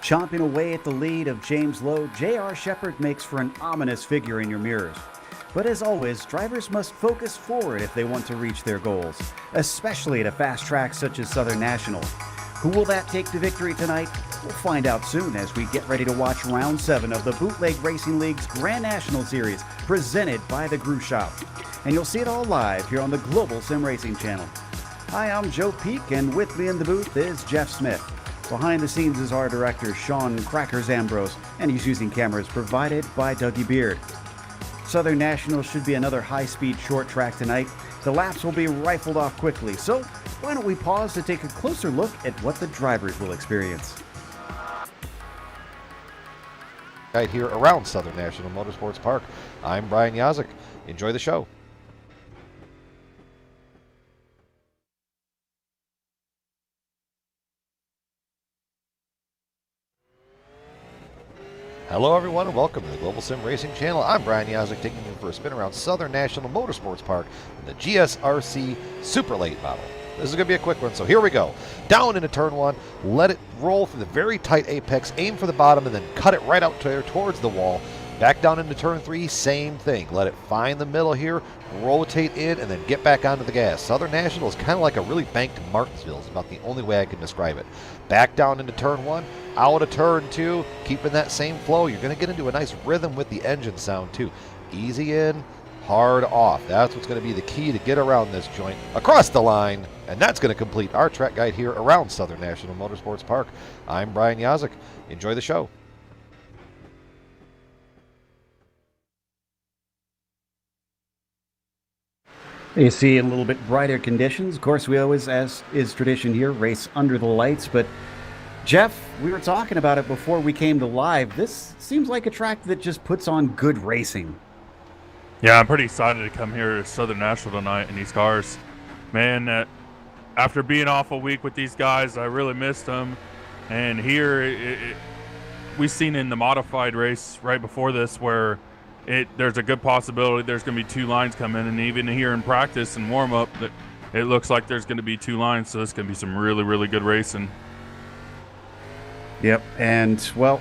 Chomping away at the lead of James Lowe, J.R. Shepard makes for an ominous figure in your mirrors. But as always, drivers must focus forward if they want to reach their goals, especially at a fast track such as Southern National. Who will that take to victory tonight? We'll find out soon as we get ready to watch Round 7 of the Bootleg Racing League's Grand National Series, presented by the Crew Shop. And you'll see it all live here on the Global SimRacing Channel. Hi, I'm Joe Peak, and with me in the booth is Jeff Smith. Behind the scenes is our director, Sean Crackers Ambrose, and he's using cameras provided by Dougie Beard. Southern National should be another high-speed short track tonight. The laps will be rifled off quickly, so why don't we pause to take a closer look at what the drivers will experience. Right here around Southern National Motorsports Park, I'm Brian Yazik. Enjoy the show. Hello everyone and welcome to the Global Sim Racing Channel. I'm Brian Yazik, taking you for a spin around Southern National Motorsports Park in the GSRC Super Late model. This is going to be a quick one, so here we go. Down into turn 1, let it roll through the very tight apex, aim for the bottom, and then cut it right out there towards the wall. Back down into turn 3, same thing. Let it find the middle here, rotate in, and then get back onto the gas. Southern National is kind of like a really banked Martinsville. It's about the only way I can describe it. Back down into turn 1, out of turn 2, keeping that same flow. You're going to get into a nice rhythm with the engine sound too. Easy in, hard off. That's what's going to be the key to get around this joint across the line. And that's going to complete our track guide here around Southern National Motorsports Park. I'm Brian Yazik. Enjoy the show. You see a little bit brighter conditions. Of course, we always, as is tradition here, race under the lights. But Jeff, we were talking about it before we came to live. This seems like a track that just puts on good racing. Yeah, I'm pretty excited to come here to Southern National tonight in these cars. Man, after being off a week with these guys, I really missed them. And here, we've seen in the modified race right before this where there's a good possibility there's going to be 2 lines coming, and even here in practice and warm-up, it looks like there's going to be 2 lines, so it's going to be some really, really good racing. Yep, and, well,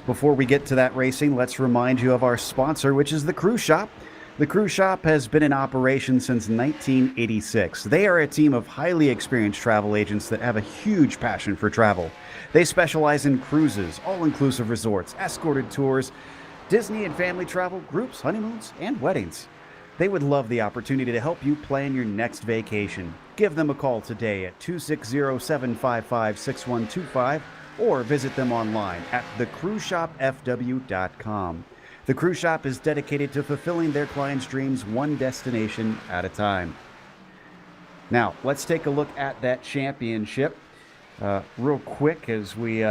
before we get to that racing, let's remind you of our sponsor, which is the Crew Shop. The Crew Shop has been in operation since 1986. They are a team of highly experienced travel agents that have a huge passion for travel. They specialize in cruises, all-inclusive resorts, escorted tours, Disney and family travel, groups, honeymoons, and weddings. They would love the opportunity to help you plan your next vacation. Give them a call today at 260-755-6125 or visit them online at thecruiseshopfw.com. The Crew Shop is dedicated to fulfilling their clients' dreams one destination at a time. Now, let's take a look at that championship real quick as we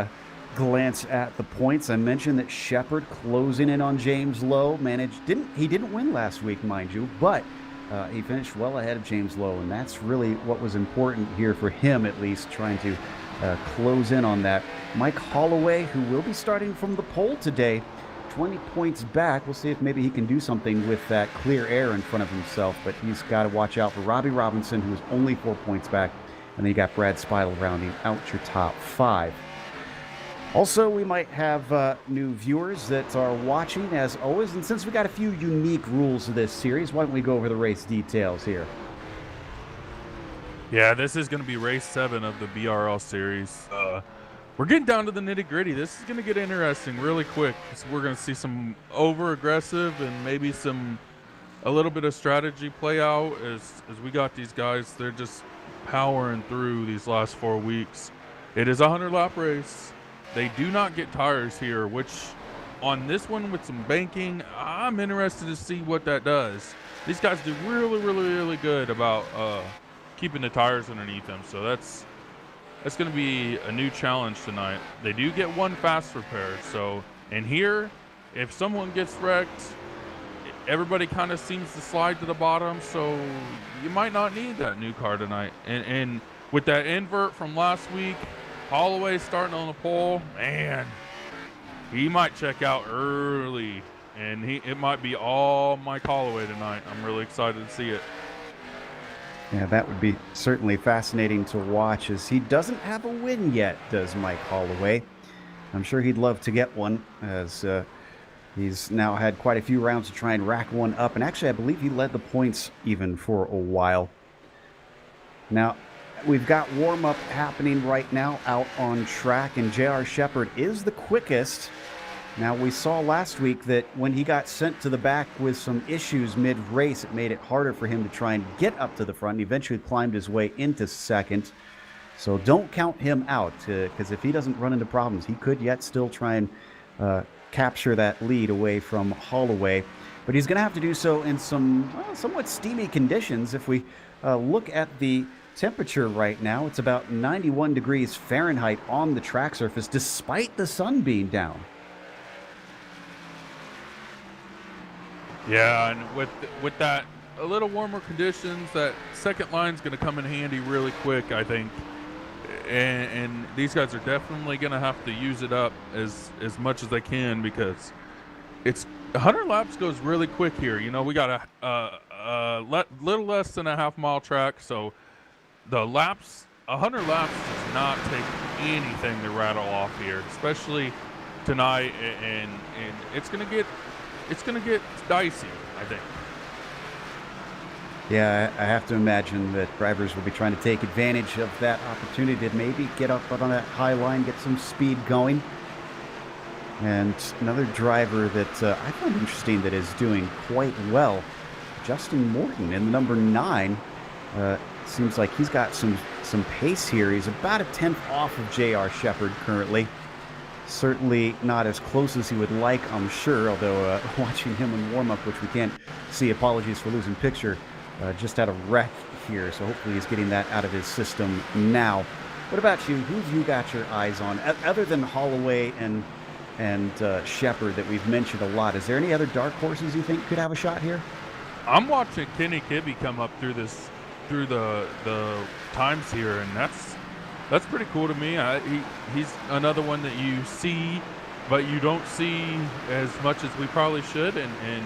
glance at the points. I mentioned that Shepard closing in on James Lowe he didn't win last week, mind you, but he finished well ahead of James Lowe, and that's really what was important here for him, at least, trying to close in on that. Mike Holloway, who will be starting from the pole today, 20 points back. We'll see if maybe he can do something with that clear air in front of himself, but he's got to watch out for Robbie Robinson, who's only 4 points back, and then you got Brad Spidle rounding out your top 5. Also, we might have new viewers that are watching, as always, and since we got a few unique rules to this series, why don't we go over the race details here? Yeah, this is going to be race 7 of the BRL series. We're getting down to the nitty-gritty. This is going to get interesting really quick. So we're going to see some over-aggressive and maybe a little bit of strategy play out as we got these guys. They're just powering through these last 4 weeks. It is a 100-lap race. They do not get tires here, which on this one with some banking, I'm interested to see what that does. These guys do really, really, really good about keeping the tires underneath them. So that's going to be a new challenge tonight. They do get 1 fast repair. So, and here, if someone gets wrecked, everybody kind of seems to slide to the bottom. So you might not need that new car tonight. And with that invert from last week, Holloway starting on the pole, man, he might check out early, and it might be all Mike Holloway tonight. I'm really excited to see it. Yeah, that would be certainly fascinating to watch, as he doesn't have a win yet, does Mike Holloway. I'm sure he'd love to get one, as he's now had quite a few rounds to try and rack one up. And actually, I believe he led the points even for a while. Now, we've got warm-up happening right now out on track, and J.R. Shepherd is the quickest. Now, we saw last week that when he got sent to the back with some issues mid-race, it made it harder for him to try and get up to the front. He eventually climbed his way into second. So don't count him out, because if he doesn't run into problems, he could yet still try and capture that lead away from Holloway. But he's going to have to do so in some somewhat steamy conditions. If we look at the temperature right now, it's about 91 degrees Fahrenheit on the track surface, despite the sun being down. Yeah, and with that a little warmer conditions, that second line's going to come in handy really quick, I think. And these guys are definitely going to have to use it up as much as they can, because it's 100 laps goes really quick here. You know, we got a little less than a half-mile track, so the laps, 100 laps does not take anything to rattle off here, especially tonight, and it's going to get dicey, I think. Yeah, I have to imagine that drivers will be trying to take advantage of that opportunity to maybe get up on that high line, get some speed going. And another driver that I find interesting that is doing quite well, Justin Morton in the number 9. Seems like he's got some pace here. He's about a 10th off of J.R. Shepherd currently. Certainly not as close as he would like, I'm sure, although watching him in warm-up, which we can't see, apologies for losing picture, just had a wreck here, so hopefully he's getting that out of his system now. What about you? Who've you got your eyes on, other than Holloway and Shepherd that we've mentioned a lot? Is there any other dark horses you think could have a shot here? I'm watching Kenny Kibbe come up through the times here, and that's pretty cool to me. He's another one that you see, but you don't see as much as we probably should. And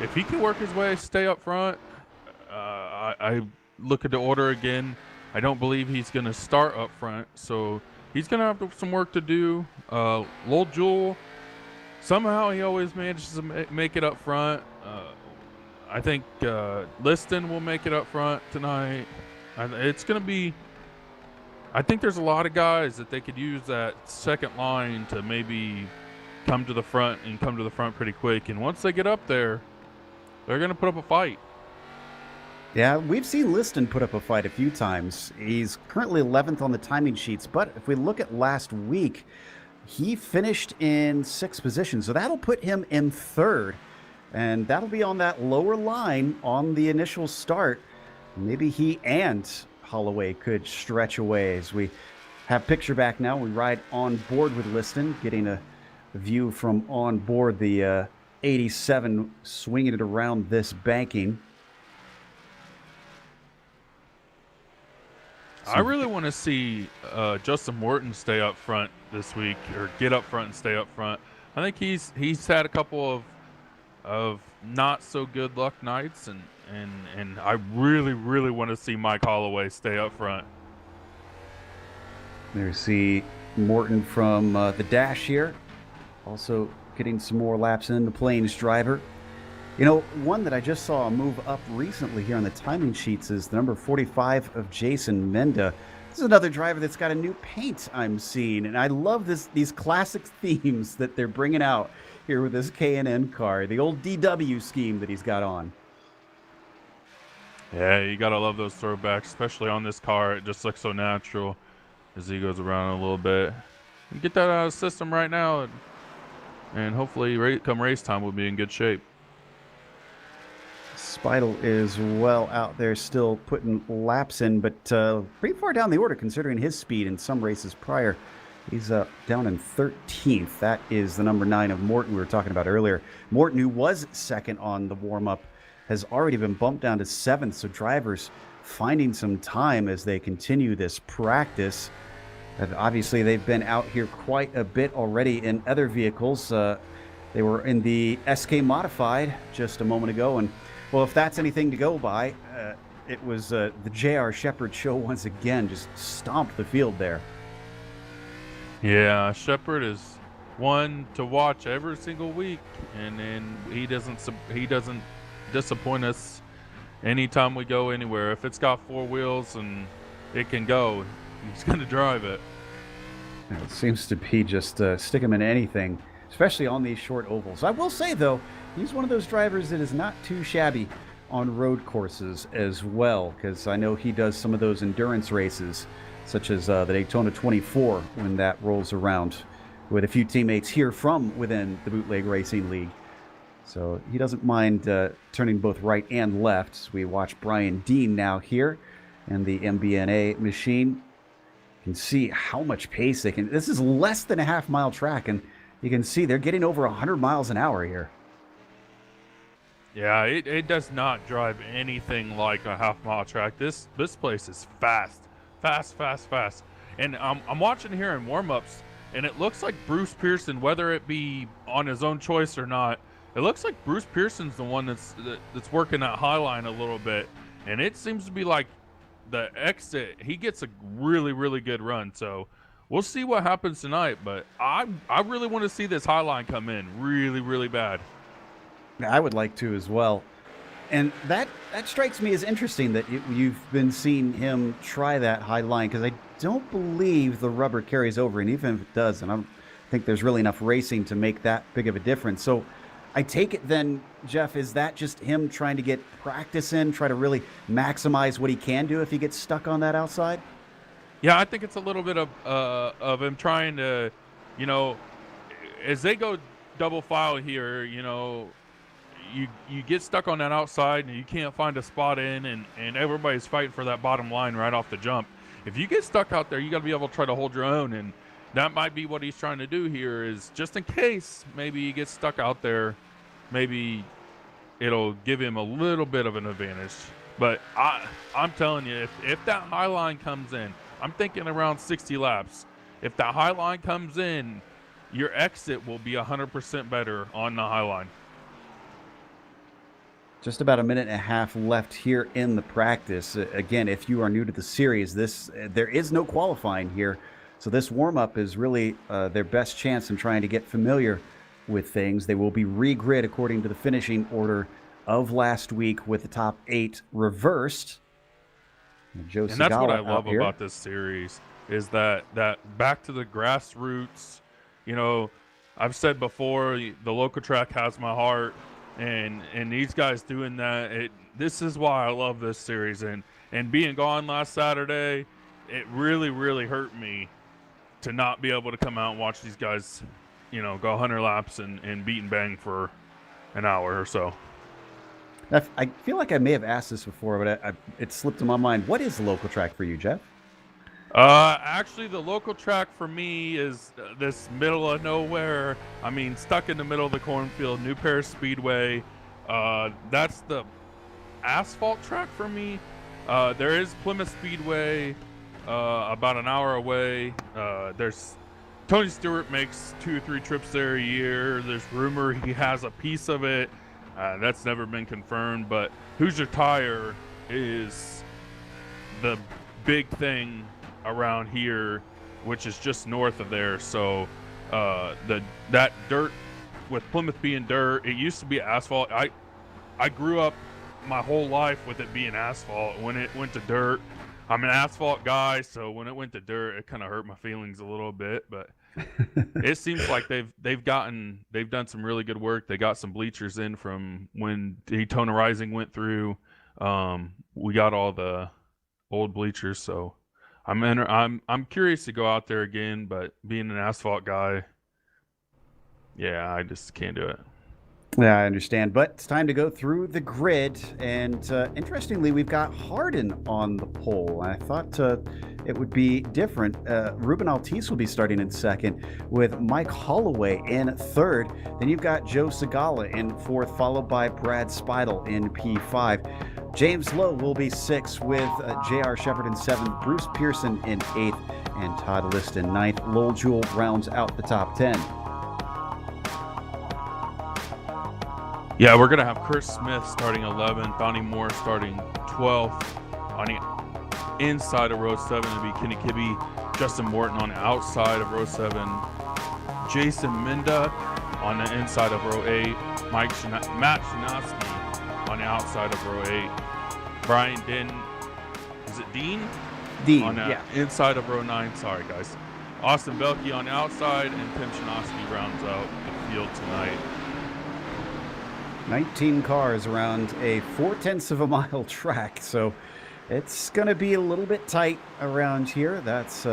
if he can work his way, stay up front, I look at the order again. I don't believe he's going to start up front, so he's going to have some work to do. Lowell Jewell, somehow he always manages to make it up front. I think Liston will make it up front tonight. It's going to be. I think there's a lot of guys that they could use that second line to maybe come to the front pretty quick. And once they get up there, they're going to put up a fight. Yeah, we've seen Liston put up a fight a few times. He's currently 11th on the timing sheets, but if we look at last week, he finished in 6th position, so that'll put him in 3rd, and that'll be on that lower line on the initial start. Maybe he and Holloway could stretch away. As we have picture back now, we ride on board with Liston, getting a view from on board the 87, swinging it around this banking. I really want to see Justin Morton stay up front this week, or get up front and stay up front. I think he's had a couple of not so good luck nights, and I really want to see Mike Holloway stay up front. There's the Morton from the dash here, also getting some more laps in, the Plains driver. You know, one that I just saw move up recently here on the timing sheets is the number 45 of Jason Menda. This is another driver that's got a new paint I'm seeing, and I love these classic themes that they're bringing out here with this K&N car, the old DW scheme that he's got on. Yeah, you gotta love those throwbacks, especially on this car. It just looks so natural as he goes around a little bit. You get that out of the system right now, and hopefully come race time we'll be in good shape. Speidel is well out there still putting laps in, but pretty far down the order considering his speed in some races prior. He's down in 13th. That is the number 9 of Morton we were talking about earlier. Morton, who was second on the warm-up, has already been bumped down to 7th, so drivers finding some time as they continue this practice. And obviously, they've been out here quite a bit already in other vehicles. They were in the SK Modified just a moment ago, and well, if that's anything to go by, it was the J.R. Shepherd show once again, just stomped the field there. Yeah, Shepard is one to watch every single week, and then he doesn't disappoint us anytime we go anywhere. If it's got 4 wheels and it can go, he's going to drive it. It seems to be just stick him in anything, especially on these short ovals. I will say, though, he's one of those drivers that is not too shabby on road courses as well, because I know he does some of those endurance races, such as the Daytona 24 when that rolls around, with a few teammates here from within the Bootleg Racing League. So he doesn't mind turning both right and left. So we watch Brian Dean now here in the MBNA machine. You can see how much pace they can. This is less than a half-mile track, and you can see they're getting over 100 miles an hour here. Yeah, it does not drive anything like a half-mile track. This place is fast. And I'm watching here in warm-ups, and it looks like Bruce Pearson, whether it be on his own choice or not, it looks like Bruce Pearson's the one that's working that high line a little bit, and it seems to be like the exit. He gets a really, really good run, so we'll see what happens tonight. But I really want to see this high line come in really, really bad. I would like to as well. And that strikes me as interesting that you've been seeing him try that high line, because I don't believe the rubber carries over, and even if it does, and I don't think there's really enough racing to make that big of a difference. So I take it then, Jeff, is that just him trying to get practice in, try to really maximize what he can do if he gets stuck on that outside? Yeah, I think it's a little bit of him trying to, as they go double file here, you get stuck on that outside and you can't find a spot in, and everybody's fighting for that bottom line right off the jump. If you get stuck out there, you got to be able to try to hold your own, and that might be what he's trying to do here, is just in case maybe he gets stuck out there, maybe it'll give him a little bit of an advantage. But I'm telling you, if that high line comes in, I'm thinking around 60 laps. If that high line comes in, your exit will be 100% better on the high line. Just about a minute and a half left here in the practice. Again, if you are new to the series, there is no qualifying here. So this warm-up is really their best chance in trying to get familiar with things. They will be re-grid according to the finishing order of last week, with the top 8 reversed. And that's what I love about this series, is that back to the grassroots. I've said before, the local track has my heart. And these guys doing that, this is why I love this series. And being gone last Saturday, it really, really hurt me to not be able to come out and watch these guys, go 100 laps and beat and bang for an hour or so. I feel like I may have asked this before, but it slipped in my mind. What is the local track for you, Jeff? Actually, the local track for me is this middle of nowhere. I mean, stuck in the middle of the cornfield, New Paris Speedway. That's the asphalt track for me. There is Plymouth Speedway, about an hour away. There's Tony Stewart makes 2 or 3 trips there a year. There's rumor he has a piece of it. That's never been confirmed, but Hoosier Tire is the big thing around here, which is just north of there. So that dirt, with Plymouth being dirt, it used to be asphalt. I grew up my whole life with it being asphalt. When it went to dirt, I'm an asphalt guy, so when it went to dirt, it kind of hurt my feelings a little bit. But it seems like they've done some really good work. They got some bleachers in from when Daytona Rising went through. We got all the old bleachers, so I'm curious to go out there again, but being an asphalt guy, yeah, I just can't do it. Yeah, I understand, but it's time to go through the grid, and interestingly, we've got Harden on the pole. I thought it would be different. Ruben Altice will be starting in second, with Mike Holloway in third. Then you've got Joe Segala in fourth, followed by Brad Speidel in P5. James Lowe will be 6th, with J.R. Shepard in 7th, Bruce Pearson in 8th, and Todd List in 9th. Lowell Jewell rounds out the top 10. Yeah, we're going to have Chris Smith starting 11th, Donnie Moore starting 12th. On the inside of row 7 to be Kenny Kibbe. Justin Morton on the outside of row 7. Jason Minda on the inside of row 8. Matt Shinowski on the outside of row 8. Brian Dean on the inside of row 9. Sorry, guys. Austin Belke on the outside, and Tim Shinowski rounds out the field tonight. 19 cars around a 0.4 of a mile track, so it's going to be a little bit tight around here. That's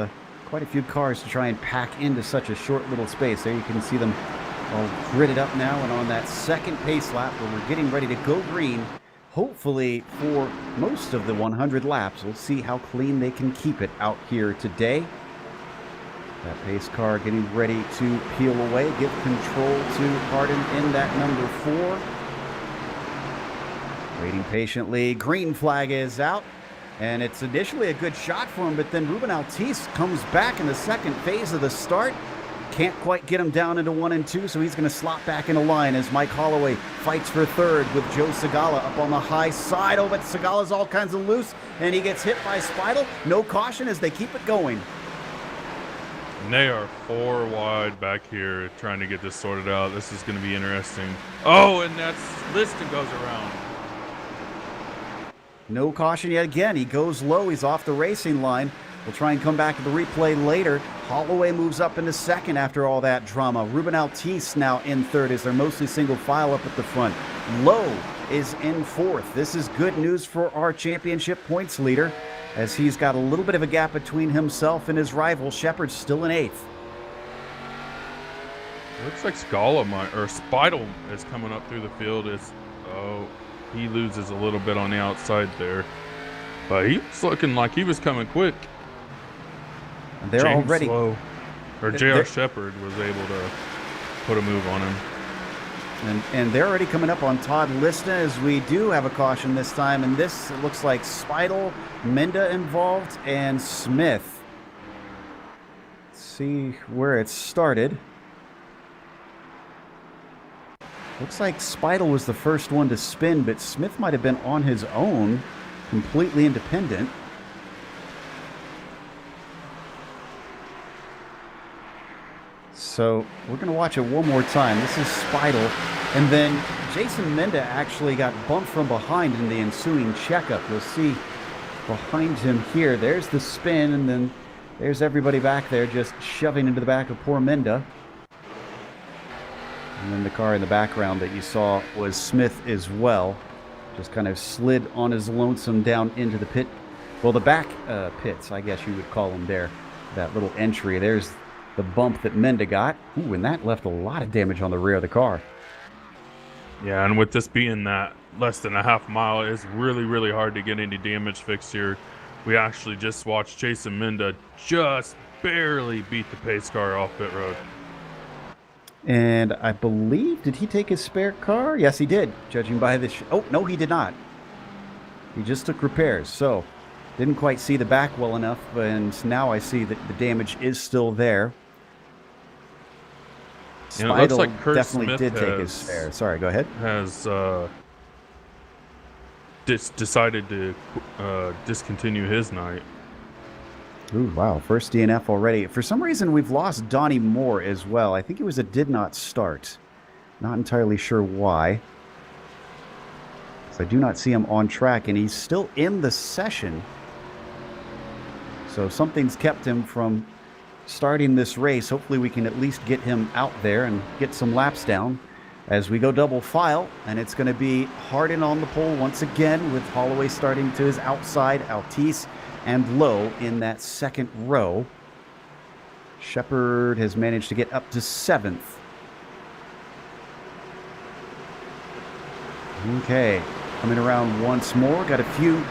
quite a few cars to try and pack into such a short little space. There you can see them all gridded up now, and on that second pace lap where we're getting ready to go green, hopefully for most of the 100 laps. We'll see how clean they can keep it out here today. That pace car getting ready to peel away, give control to Harden in that number 4. Waiting patiently. Green flag is out, and it's initially a good shot for him, but then Ruben Altice comes back in the second phase of the start. Can't quite get him down into 1 and 2, so he's going to slot back into line as Mike Holloway fights for third with Joe Segala up on the high side. Oh, but Segala's all kinds of loose, and he gets hit by Speidel. No caution as they keep it going. And they are 4 wide back here trying to get this sorted out. This is going to be interesting. Oh, and that's Liston goes around. No caution yet again. He goes low. He's off the racing line. We'll try and come back to the replay later. Holloway moves up into second after all that drama. Ruben Altice now in third as they're mostly single file up at the front. Lowe is in fourth. This is good news for our championship points leader, as he's got a little bit of a gap between himself and his rival. Shepard's still in 8th. Looks like Speidel is coming up through the field. He loses a little bit on the outside there, but he was looking like he was coming quick. And they're James already Lowe, or J.R. Shepard was able to put a move on him. And they're already coming up on Todd Lista, as we do have a caution this time. And this, it looks like Speidel, Minda involved, and Smith. Let's see where it started. Looks like Speidel was the first one to spin, but Smith might have been on his own, completely independent. So we're going to watch it one more time. This is Speidel. And then Jason Minda actually got bumped from behind in the ensuing checkup. You'll see behind him here. There's the spin, and then there's everybody back there just shoving into the back of poor Minda. And then the car in the background that you saw was Smith as well. Just kind of slid on his lonesome down into the pit. Well, the back pits, I guess you would call them there. That little entry. There's the bump that Minda got. Ooh, and that left a lot of damage on the rear of the car. Yeah, and with this being that less than a half mile, it's really, really hard to get any damage fixed here. We actually just watched Jason Minda just barely beat the pace car off pit road. And I believe, did he take his spare car? Yes, he did, judging by this. Oh, no, he did not. He just took repairs, so didn't quite see the back well enough, and now I see that the damage is still there. It looks like Kurt definitely Smith did take his spare. Sorry, go ahead. Has decided to discontinue his night. Ooh, wow. First DNF already. For some reason, we've lost Donnie Moore as well. I think it was a did not start. Not entirely sure why. So I do not see him on track, and he's still in the session. So something's kept him from starting this race. Hopefully we can at least get him out there and get some laps down as we go double file. And it's going to be Harden on the pole once again, with Holloway starting to his outside, Altice and Lowe in that second row. Shepard has managed to get up to 7th. Okay, coming around once more. Got a few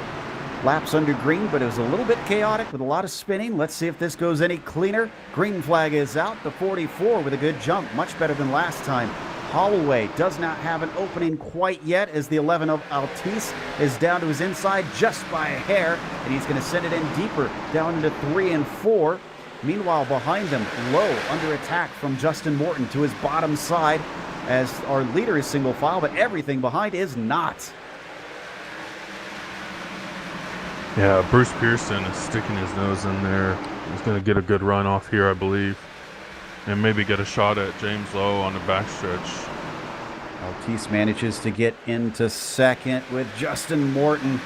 laps under green, but it was a little bit chaotic with a lot of spinning. Let's see if this goes any cleaner. Green flag is out. The 44 with a good jump, much better than last time. Holloway does not have an opening quite yet, as the 11 of Altice is down to his inside just by a hair, and he's going to send it in deeper down into 3 and 4. Meanwhile, behind them, Lowe under attack from Justin Morton to his bottom side, as our leader is single file, but everything behind is not. Yeah, Bruce Pearson is sticking his nose in there. He's going to get a good run off here, I believe. And maybe get a shot at James Lowe on the backstretch. Altice manages to get into second with Justin Morton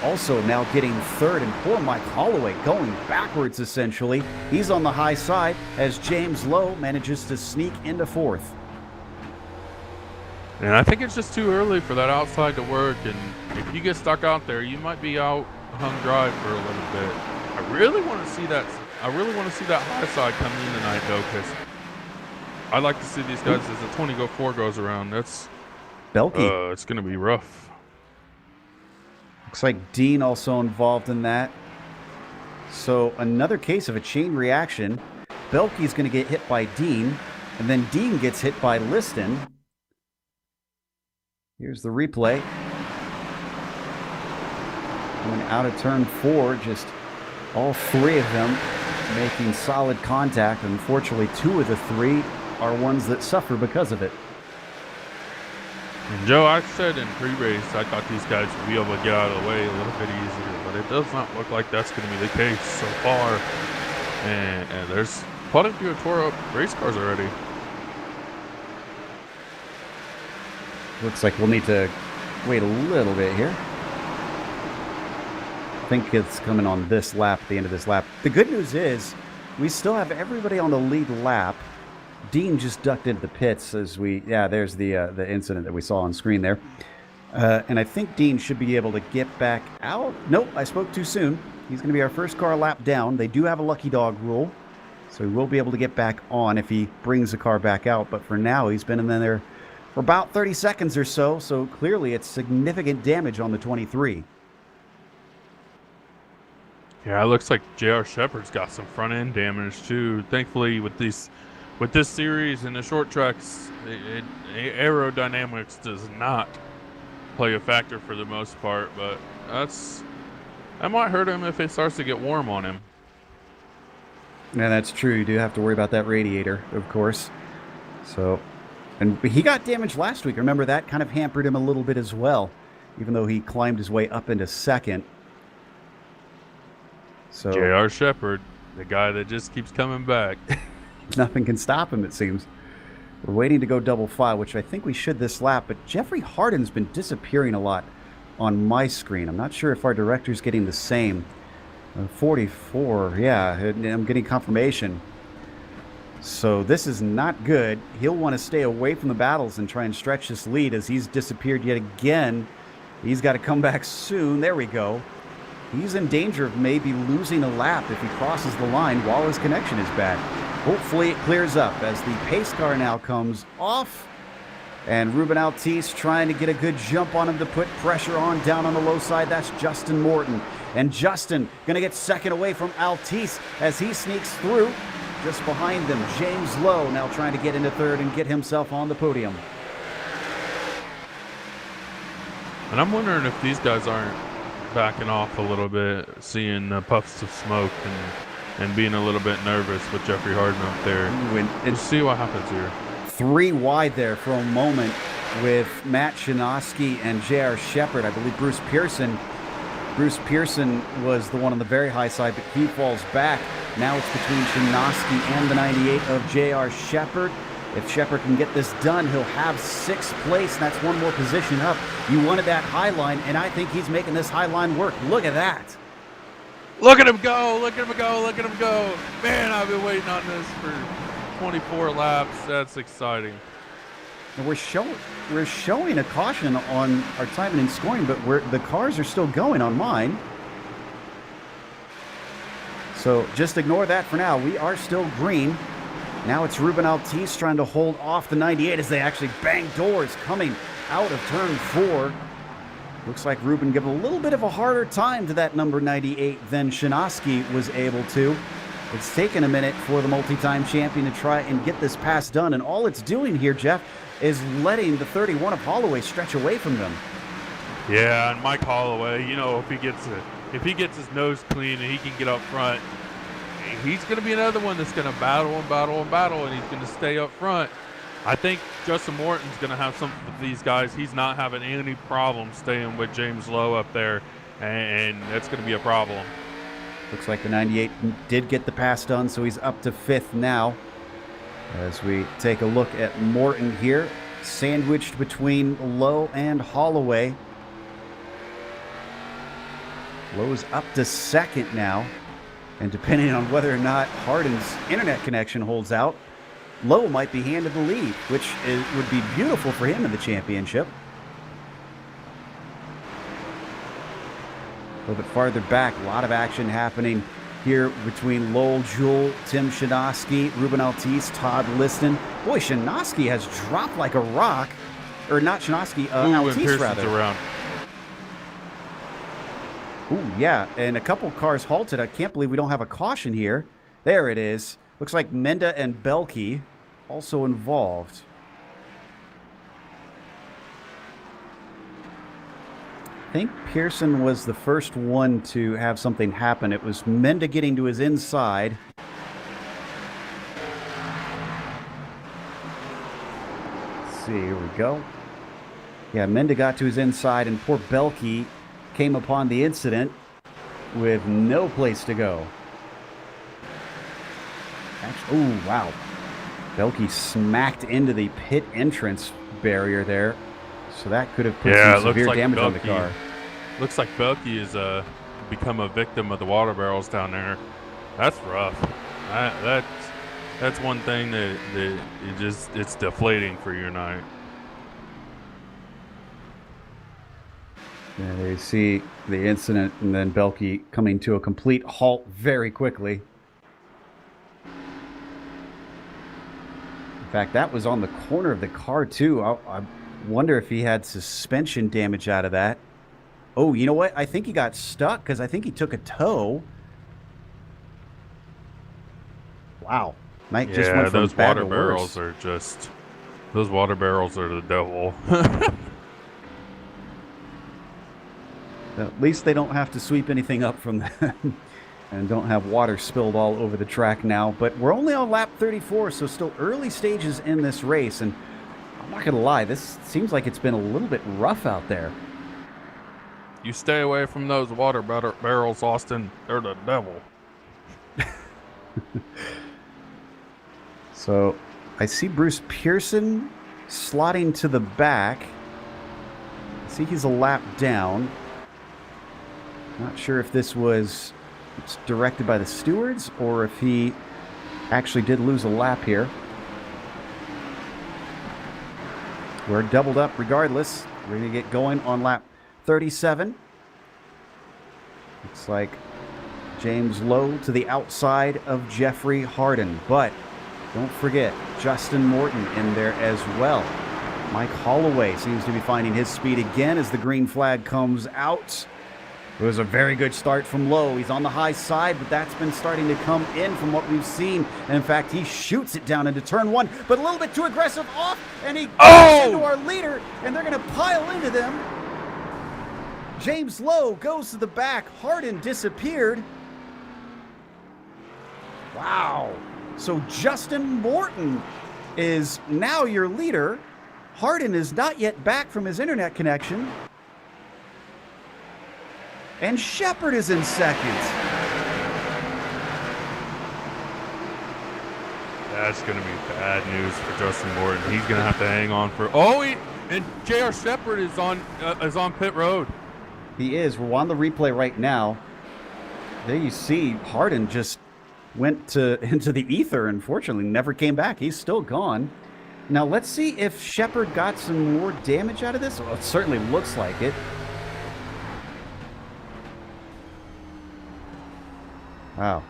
also now getting third, and poor Mike Holloway going backwards essentially. He's on the high side as James Lowe manages to sneak into fourth. And I think it's just too early for that outside to work, and if you get stuck out there, you might be out hung dry for a little bit. I really want to see that high side come in tonight though, because I like to see these guys as the 20-4 goes around. That's Belkey. It's going to be rough. Looks like Dean also involved in that. So another case of a chain reaction. Belkey's going to get hit by Dean, and then Dean gets hit by Liston. Here's the replay. Coming out of turn 4, just all three of them making solid contact. Unfortunately, 2 of the 3 are ones that suffer because of it. And Joe, I said in pre-race I thought these guys would be able to get out of the way a little bit easier, but it does not look like that's going to be the case so far. And there's quite a few tore up race cars already. Looks like we'll need to wait a little bit here. I think it's coming on this lap, at the end of this lap. The good news is we still have everybody on the lead lap. Dean just ducked into the pits as there's the incident that we saw on screen there. And I think Dean should be able to get back out. Nope, I spoke too soon. He's going to be our first car lap down. They do have a lucky dog rule, so he will be able to get back on if he brings the car back out. But for now, he's been in there for about 30 seconds or so, so clearly it's significant damage on the 23. Yeah, it looks like J.R. Shepard's got some front-end damage, too. Thankfully, with this series and the short tracks, aerodynamics does not play a factor for the most part, but that might hurt him if it starts to get warm on him. Yeah, that's true. You do have to worry about that radiator, of course. So, and he got damaged last week. Remember, that kind of hampered him a little bit as well, even though he climbed his way up into second. So J.R. Shepard, the guy that just keeps coming back. Nothing can stop him, it seems. We're waiting to go double file, which I think we should this lap, but Jeffrey Harden's been disappearing a lot on my screen. I'm not sure if our director's getting the same. 44, yeah, I'm getting confirmation. So this is not good. He'll want to stay away from the battles and try and stretch this lead as he's disappeared yet again. He's got to come back soon. There we go. He's in danger of maybe losing a lap if he crosses the line while his connection is bad. Hopefully it clears up as the pace car now comes off. And Ruben Altice trying to get a good jump on him to put pressure on down on the low side. That's Justin Morton. And Justin going to get second away from Altice as he sneaks through. Just behind them, James Lowe now trying to get into third and get himself on the podium. And I'm wondering if these guys aren't backing off a little bit, seeing puffs of smoke and being a little bit nervous with Jeffrey Harden up there. We'll see what happens here. 3 wide there for a moment with Matt Shinosky and J.R. Shepard. I believe Bruce Pearson was the one on the very high side, but he falls back. Now it's between Shinosky and the 98 of J.R. Shepard. If Shepard can get this done, he'll have 6th place, and that's 1 more position up. You wanted that high line, and I think he's making this high line work. Look at that. Look at him go, look at him go, look at him go. Man, I've been waiting on this for 24 laps. That's exciting. And we're showing a caution on our timing and scoring, but the cars are still going on mine. So just ignore that for now. We are still green. Now it's Ruben Altice trying to hold off the 98 as they actually bang doors coming out of turn 4. Looks like Ruben gave a little bit of a harder time to that number 98 than Shinosky was able to. It's taken a minute for the multi-time champion to try and get this pass done, and all it's doing here, Jeff, is letting the 31 of Holloway stretch away from them. Yeah, and Mike Holloway, you know, if he gets his nose clean and he can get up front, he's going to be another one that's going to battle and battle and battle, and he's going to stay up front. I think Justin Morton's going to have something with these guys. He's not having any problem staying with James Lowe up there. and that's going to be a problem. Looks like the 98 did get the pass done, so he's up to 5th now. As we take a look at Morton here, sandwiched between Lowe and Holloway. Lowe's up to 2nd now, and depending on whether or not Harden's internet connection holds out, Lowe might be handed the lead, which would be beautiful for him in the championship. A little bit farther back, a lot of action happening here between Lowell Jewell, Tim Shinosky, Ruben Altice, Todd Liston. Boy, Shinosky has dropped like a rock. Or not Shinosky, Altice rather. Around. Ooh, yeah, and a couple cars halted. I can't believe we don't have a caution here. There it is. Looks like Menda and Belke also involved. I think Pearson was the first one to have something happen. It was Menda getting to his inside. Let's see, here we go. Yeah, Menda got to his inside, and poor Belke came upon the incident with no place to go. Actually, oh, wow. Belke smacked into the pit entrance barrier there. So that could have put some severe damage on the car. Looks like Belke is become a victim of the water barrels down there. That's rough. That's one thing that it's deflating for your night. Yeah, they see the incident and then Belke coming to a complete halt very quickly. In fact, that was on the corner of the car too. I wonder if he had suspension damage out of that. Oh, you know what? I think he got stuck because I think he took a tow. Wow. Might just went from those bad water to barrels worse. are just, those water barrels are the devil. At least they don't have to sweep anything up from them and don't have water spilled all over the track now. But we're only on lap 34, so still early stages in this race. And I'm not going to lie, this seems like it's been a little bit rough out there. You stay away from those water barrels, Austin. They're the devil. So I see Bruce Pearson slotting to the back. I see he's a lap down. Not sure if this was directed by the stewards or if he actually did lose a lap here. We're doubled up regardless. We're going to get going on lap 37. Looks like James Lowe to the outside of Jeffrey Harden. But don't forget Justin Morton in there as well. Mike Holloway seems to be finding his speed again as the green flag comes out. It was a very good start from Lowe. He's on the high side, but that's been starting to come in from what we've seen. And in fact, he shoots it down into turn one, but a little bit too aggressive off, and he goes into our leader, and they're going to pile into them. James Lowe goes to the back. Harden disappeared. Wow. So Justin Morton is now your leader. Harden is not yet back from his internet connection. And Shepard is in second. That's going to be bad news for Justin Morton. He's going to have to hang on for. Oh, and J.R. Shepard is on pit road. He is. We're on the replay right now. There you see Harden just went into the ether. Unfortunately, never came back. He's still gone. Now let's see if Shepard got some more damage out of this. Well, it certainly looks like it. Wow.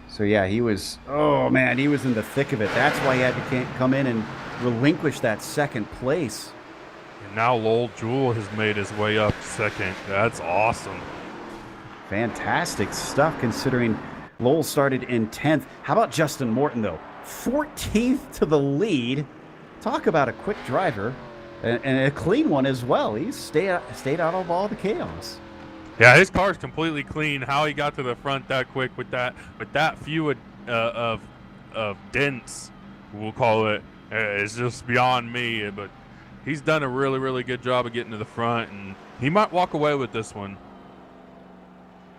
So yeah, he was, oh man, he was in the thick of it. That's why he had to come in and relinquish that second place. And now Lowell Jewell has made his way up second. That's awesome. Fantastic stuff considering Lowell started in 10th. How about Justin Morton though? 14th to the lead. Talk about a quick driver and a clean one as well. He stayed out of all the chaos. Yeah, his car's completely clean. How he got to the front that quick with that few of dents, we'll call it, is just beyond me. But he's done a really, really good job of getting to the front, and He might walk away with this one.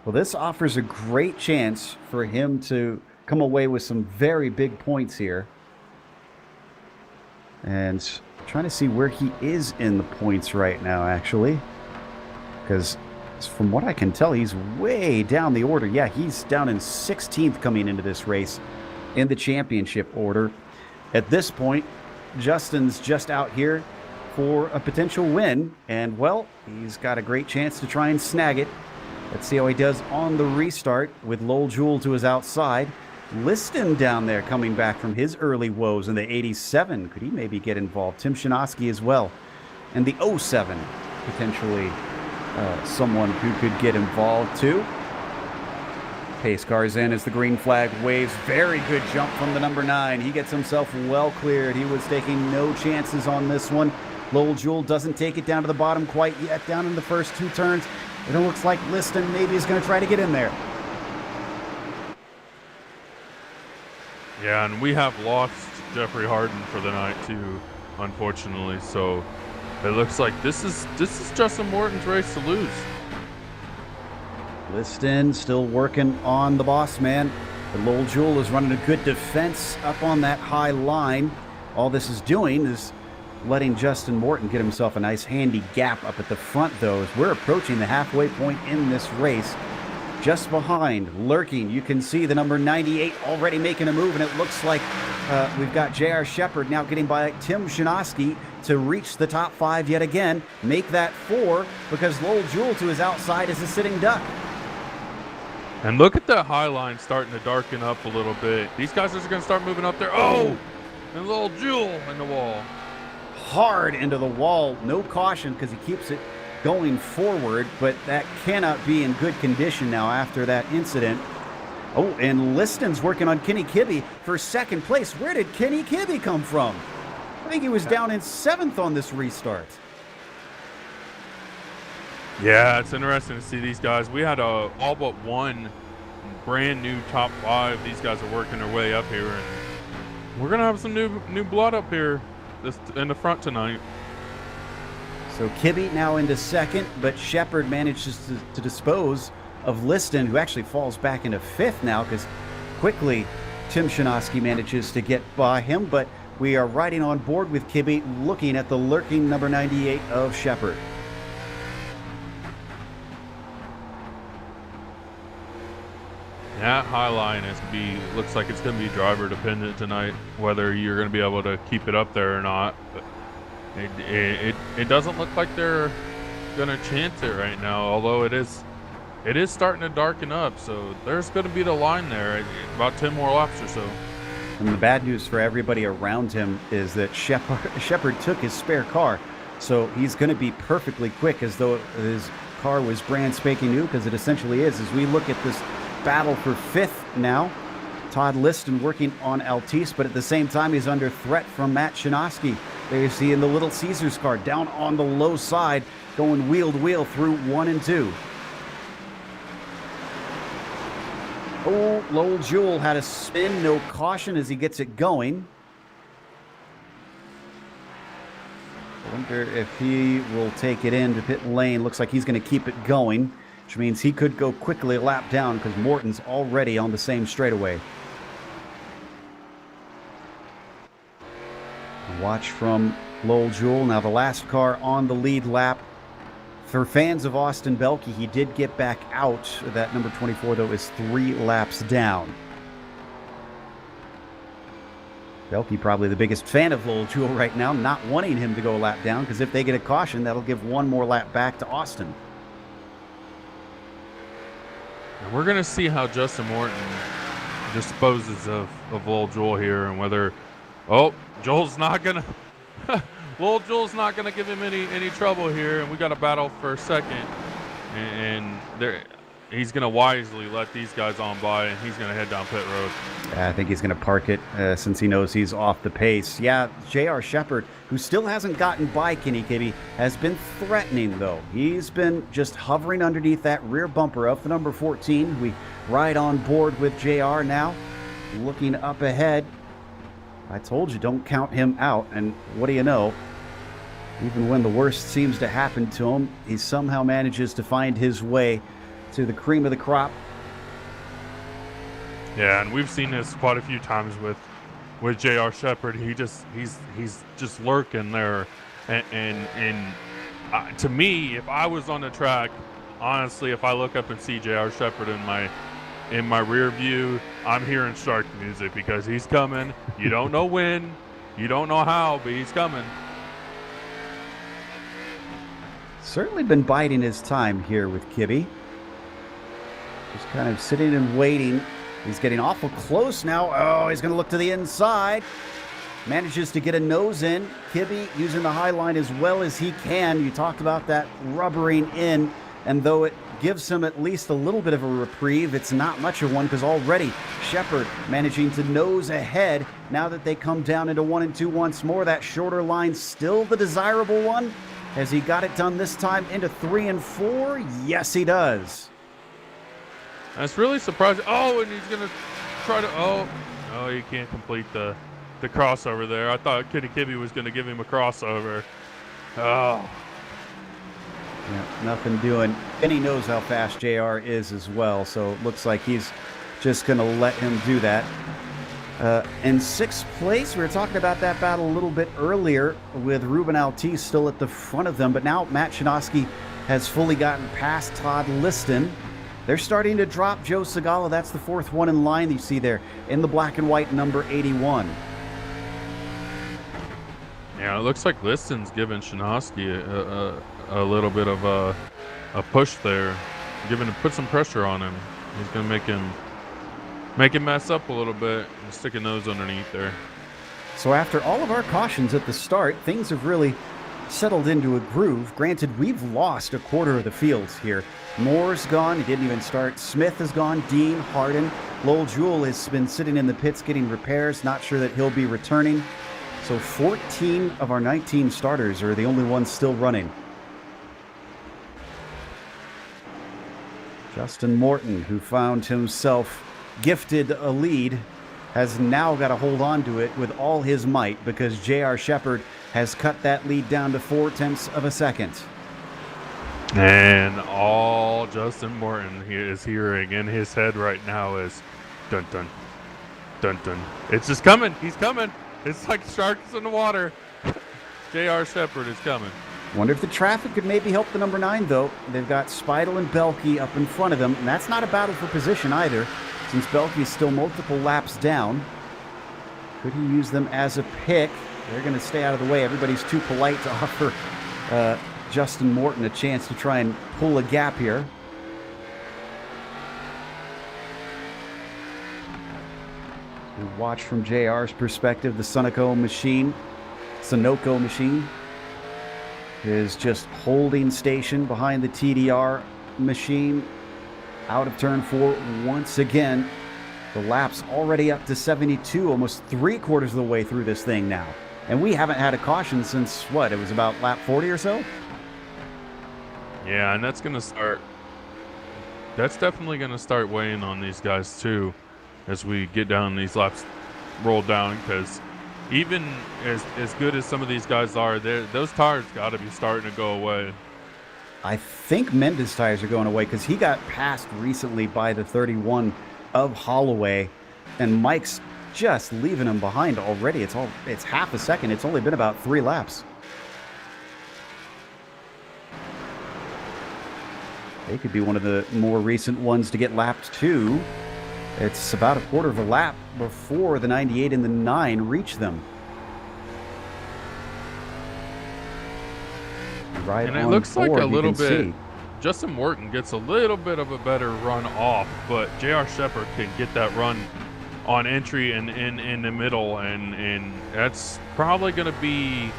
Well, this offers a great chance for him to come away with some very big points here. And trying to see where he is in the points right now, actually. Because from what I can tell, he's way down the order. Yeah, he's down in 16th coming into this race in the championship order. At this point, Justin's just out here for a potential win. And, well, he's got a great chance to try and snag it. Let's see how he does on the restart with Lowell Jewell to his outside. Liston down there coming back from his early woes in the 87. Could he maybe get involved? Tim Shinoski as well. And the 07, potentially someone who could get involved too. Pace cars in as the green flag waves. Very good jump from the number 9. He gets himself well cleared. He was taking no chances on this one. Lowell Jewell doesn't take it down to the bottom quite yet. Down in the first 2 turns. It looks like Liston maybe is going to try to get in there. Yeah, and we have lost Jeffrey Harden for the night too, unfortunately. So it looks like this is Justin Morton's race to lose. Liston still working on the boss man. But Lowell Jewell is running a good defense up on that high line. All this is doing is letting Justin Morton get himself a nice handy gap up at the front, though, as we're approaching the halfway point in this race. Just behind, lurking, you can see the number 98 already making a move, and it looks like we've got J.R. Shepard now getting by Tim Shinoski to reach the top 5 yet again, make that 4, because Lowell Jewell to his outside is a sitting duck. And look at that high line starting to darken up a little bit. These guys are going to start moving up there. Oh! And Lowell Jewell in the wall. Hard into the wall, no caution because he keeps it going forward, but that cannot be in good condition now after that incident. Oh, and Liston's working on Kenny Kibbe for second place. Where did Kenny Kibbe come from? I think he was down in 7th on this restart. Yeah, it's interesting to see these guys. We had all but one brand new top 5. These guys are working their way up here, and we're gonna have some new blood up here in the front tonight. So Kibbe now into 2nd, but Shepard manages to dispose of Liston, who actually falls back into 5th now because quickly Tim Shinoski manages to get by him, but we are riding on board with Kibbe, looking at the lurking number 98 of Shepard. That high line looks like it's going to be driver dependent tonight, whether you're going to be able to keep it up there or not. But it doesn't look like they're going to chance it right now, although it is starting to darken up. So there's going to be the line there, about 10 more laps or so. And the bad news for everybody around him is that Shepard took his spare car, so he's going to be perfectly quick as though his car was brand spanking new, because it essentially is. As we look at this battle for 5th now, Todd Liston working on Altice, but at the same time he's under threat from Matt Shinoski. There you see in the Little Caesars car down on the low side, going wheel to wheel through 1 and 2. Oh, Lowell Jewell had a spin, no caution as he gets it going. I wonder if he will take it into pit lane. Looks like he's going to keep it going, which means he could go quickly a lap down because Morton's already on the same straightaway. Watch from Lowell Jewell. Now the last car on the lead lap. For fans of Austin Belke, he did get back out. That number 24, though, is 3 laps down. Belke probably the biggest fan of Lowell Jewell right now, not wanting him to go a lap down, because if they get a caution, that'll give 1 more lap back to Austin. And we're going to see how Justin Morton disposes of Lowell Jewell here, and whether, Joel's not going to, Lowell Jewell's not going to give him any trouble here, and we got a battle for 2nd, and he's going to wisely let these guys on by, and he's going to head down pit road. I think he's going to park it since he knows he's off the pace. Yeah, J.R. Shepard, who still hasn't gotten by Kenny Kibbe, has been threatening, though. He's been just hovering underneath that rear bumper of the number 14. We ride on board with J.R. now, looking up ahead. I told you, don't count him out, and what do you know? Even when the worst seems to happen to him, he somehow manages to find his way to the cream of the crop. Yeah, and we've seen this quite a few times with J.R. Shepherd. He's just lurking there, and to me, if I was on the track, honestly, if I look up and see J.R. Shepherd in my rear view, I'm hearing shark music because he's coming. You don't know when, you don't know how, but he's coming. Certainly been biding his time here with Kibbe. Just kind of sitting and waiting. He's getting awful close now. Oh, he's going to look to the inside. Manages to get a nose in. Kibbe using the high line as well as he can. You talked about that rubbering in, and though it gives him at least a little bit of a reprieve, it's not much of one because already Shepherd managing to nose ahead. Now that they come down into 1 and 2 once more, that shorter line still the desirable one. Has he got it done this time into 3 and 4? Yes, he does. That's really surprising. Oh, and he's going to try to... Oh, he can't complete the crossover there. I thought Kibbe was going to give him a crossover. Oh. Yeah, nothing doing. And he knows how fast JR is as well, so it looks like he's just going to let him do that. In 6th place, we were talking about that battle a little bit earlier with Ruben Altice still at the front of them, but now Matt Chinoski has fully gotten past Todd Liston. They're starting to drop Joe Segala. That's the 4th one in line you see there in the black and white number 81. Yeah, it looks like Liston's giving Chinoski a little bit of a push there, put some pressure on him. He's going to make him mess up a little bit and stick a nose underneath there. So after all of our cautions at the start, things have really settled into a groove. Granted, we've lost a quarter of the fields here. Moore's gone. He didn't even start. Smith is gone. Dean, Harden. Lowell Jewell has been sitting in the pits getting repairs. Not sure that he'll be returning. So 14 of our 19 starters are the only ones still running. Justin Morton, who found himself gifted a lead, has now got to hold on to it with all his might because J.R. Shepherd has cut that lead down to 0.4 of a second. And all Justin Morton is hearing in his head right now is dun dun dun dun. It's just coming. He's coming. It's like sharks in the water. J.R. Shepherd is coming. Wonder if the traffic could maybe help the number 9, though. They've got Speidel and Belke up in front of them, and that's not a battle for position either, since Belke is still multiple laps down. Could he use them as a pick? They're going to stay out of the way. Everybody's too polite to offer Justin Morton a chance to try and pull a gap here. We watch from JR's perspective, the Sunoco machine is just holding station behind the TDR machine. Out of turn 4 once again. The lap's already up to 72, almost 3/4 of the way through this thing now. And we haven't had a caution since, what, it was about lap 40 or so? Yeah, and that's definitely going to start weighing on these guys too as we get down these laps, roll down, because even as good as some of these guys are, those tires got to be starting to go away. I think Mendes' tires are going away because he got passed recently by the 31 of Holloway, and Mike's just leaving him behind already. It's half a second. It's only been about 3 laps. They could be one of the more recent ones to get lapped too. It's about 1/4 of a lap before the 98 and the 9 reach them. Right, and it looks like a little bit. Justin Morton gets a little bit of a better run off, but J.R. Shepherd can get that run on entry and in the middle, and that's probably going to be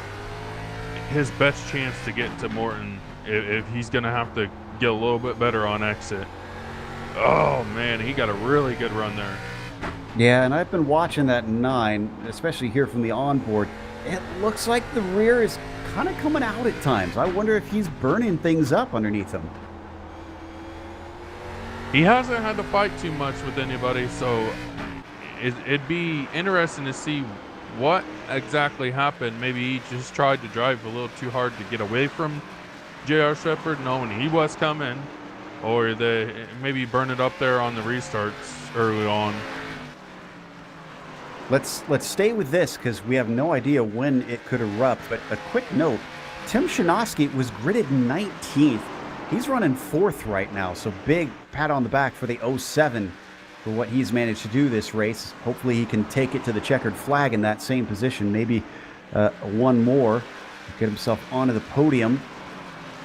his best chance to get to Morton if he's going to have to get a little bit better on exit. Oh man, he got a really good run there. Yeah, and I've been watching that 9, especially here from the onboard. It looks like the rear is kind of coming out at times. I wonder if he's burning things up underneath him. He hasn't had to fight too much with anybody, so it'd be interesting to see what exactly happened. Maybe he just tried to drive a little too hard to get away from J.R. Shepherd, knowing he was coming, or they maybe burn it up there on the restarts early on. Let's stay with this because we have no idea when it could erupt. But a quick note, Tim Shinosky was gridded 19th. He's running 4th right now, so big pat on the back for the 07 for what he's managed to do this race. Hopefully he can take it to the checkered flag in that same position, maybe one more, get himself onto the podium.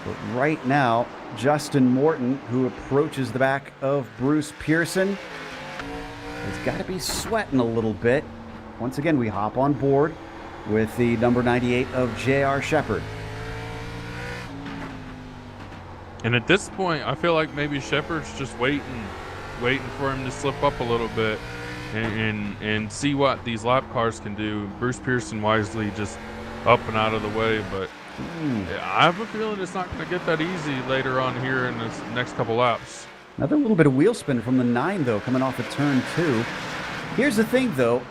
But right now, Justin Morton, who approaches the back of Bruce Pearson, has got to be sweating a little bit. Once again, we hop on board with the number 98 of J.R. Shepherd. And at this point, I feel like maybe Shepherd's just waiting for him to slip up a little bit and see what these lap cars can do. Bruce Pearson wisely just up and out of the way, but I have a feeling it's not going to get that easy later on here in this next couple laps. Another little bit of wheel spin from the 9, though, coming off of turn 2. Here's the thing, though.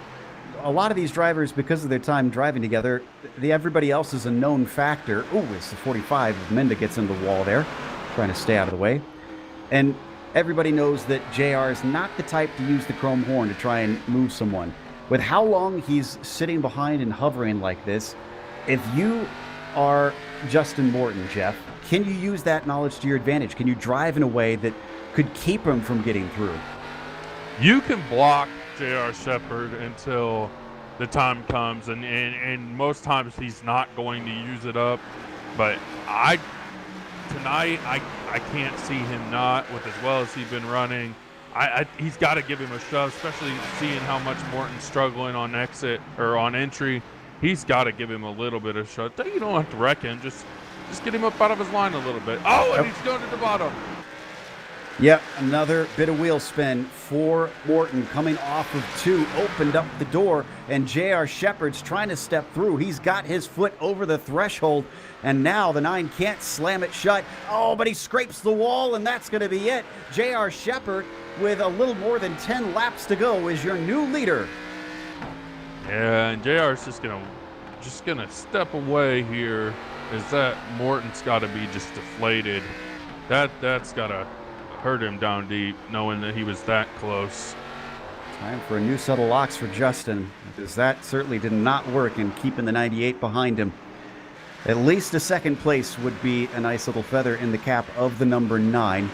A lot of these drivers, because of their time driving together, everybody else is a known factor. Oh, it's the 45. Menda gets into the wall there, trying to stay out of the way. And everybody knows that JR is not the type to use the chrome horn to try and move someone. With how long he's sitting behind and hovering like this, if you are Justin Morton, Jeff, can you use that knowledge to your advantage? Can you drive in a way that could keep him from getting through? You can block J.R. Shepherd until the time comes, and most times he's not going to use it up. But tonight I can't see him not, with as well as he's been running. He's got to give him a shove, especially seeing how much Morton's struggling on exit or on entry. He's got to give him a little bit of shove. You don't have to wreck him. Just get him up out of his line a little bit. Oh, and he's going to the bottom. Yep, another bit of wheel spin for Morton coming off of 2, opened up the door, and J.R. Shepherd's trying to step through. He's got his foot over the threshold, and now the 9 can't slam it shut. Oh, but he scrapes the wall, and that's going to be it. J.R. Shepherd, with a little more than 10 laps to go, is your new leader. Yeah, and JR's just gonna step away here, as that Morton's got to be just deflated. That's gotta hurt him down deep, knowing that he was that close. Time for a new set of locks for Justin, because that certainly did not work in keeping the 98 behind him. At least a second place would be a nice little feather in the cap of the number 9.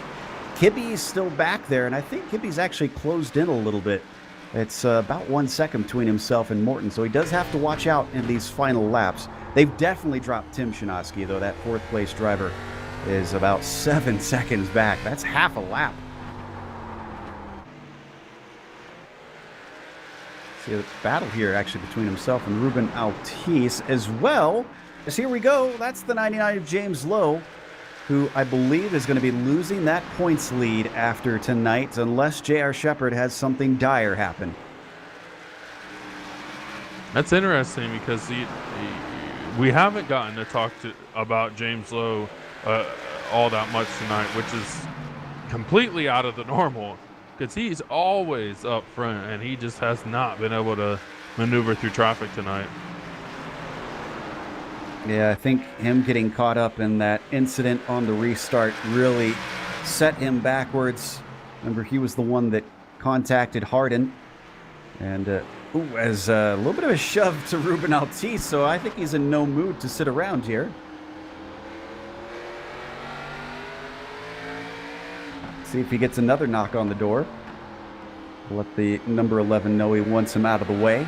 Kibbe's still back there, and I think Kibbe's actually closed in a little bit. It's about 1 second between himself and Morton, so he does have to watch out in these final laps. They've definitely dropped Tim Shinosky, though. That 4th place driver is about 7 seconds back. That's half a lap. See a battle here, actually, between himself and Ruben Altis, as well as, here we go, that's the 99 of James Lowe, who I believe is going to be losing that points lead after tonight, unless J.R. Shepherd has something dire happen. That's interesting, because we haven't gotten to talk about James Lowe all that much tonight, which is completely out of the normal, because he's always up front, and he just has not been able to maneuver through traffic tonight. Yeah, I think him getting caught up in that incident on the restart really set him backwards. Remember, he was the one that contacted Harden. And as a little bit of a shove to Ruben Altis, so I think he's in no mood to sit around here. See if he gets another knock on the door. Let the number 11 know he wants him out of the way.